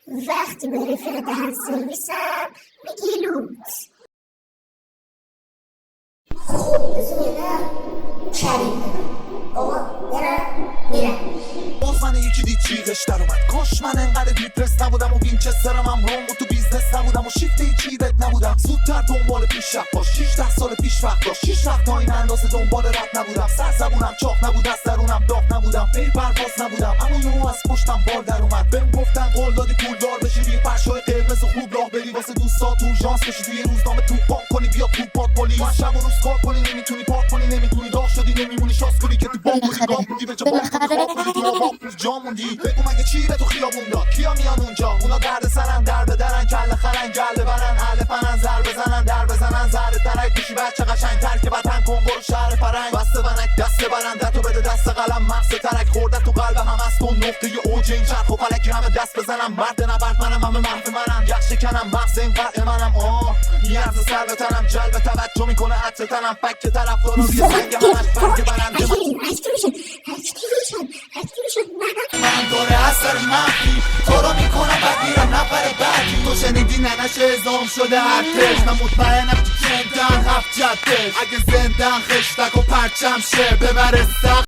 وقتی به رفیق دهن سرویسم میگی لوت. خوب بزنیدم کریم آقا میرم باز من یکی دید چیزش در اومد. کاش من انقدر دیپرس نبودم و وینچسترم هم روم و تو بیزنس نبودم و شیفت چیرت نبودم. زودتر دنبال پیشرفت باش. 16 سال پیش وقت داشت. 6 وقت تا این اندازه دنبال رد نبودم. سر زبونم چاق نبود، از درونم داغ نبودم. پی پرواز نبودم اما یهو از پشتم بال در اومد. بهم گفتن قول دادی پولدار بشی، روی فرشای قرمز و خوب راه بری، واسه دوستا تو ژانس بشی، توی روزنامه تو پاک کنی، بیا تو پات پلیس. من شب و روز کار کنی، نمیتونی پاک کنی، نمیتونی داغ شدی، نمیمونی شاس کنی که تو باغ کنی، گام موندی به جا جا موندی. بگو مگه چی به تو خیابون داد؟ کیا میان اونجا؟ اونا درد سرن، در بدرن، کله خرن، گله برن، اهل فنن، زر بزنن، در بزنن، زر ترک میشی بچه قشنگ. ترک وطن کن برو شهر فرنگ. بسته ونک دست برندتو بده دست قلم، مغز ترک خورده تو قلب هم از کن نقطه اوج این چرخ و فلکی همه دست بزنم. مرد نبرد منم، همه مرد منم، یخ شکنم، مغز این قطع منم. میارز سر به تنم، جلب توجه میکنه عطر تنم، فک طرفدارا روی سنگ همش برگ برنده. من دوره اثر مخفی تو رو میکنم بگیرم نفر بعدی. تو شنیدی ننش ازام شده ارتش، من مطمئنم که کندن هفت جدش. اگه زندن خشتک و پرچم شه ببره سخت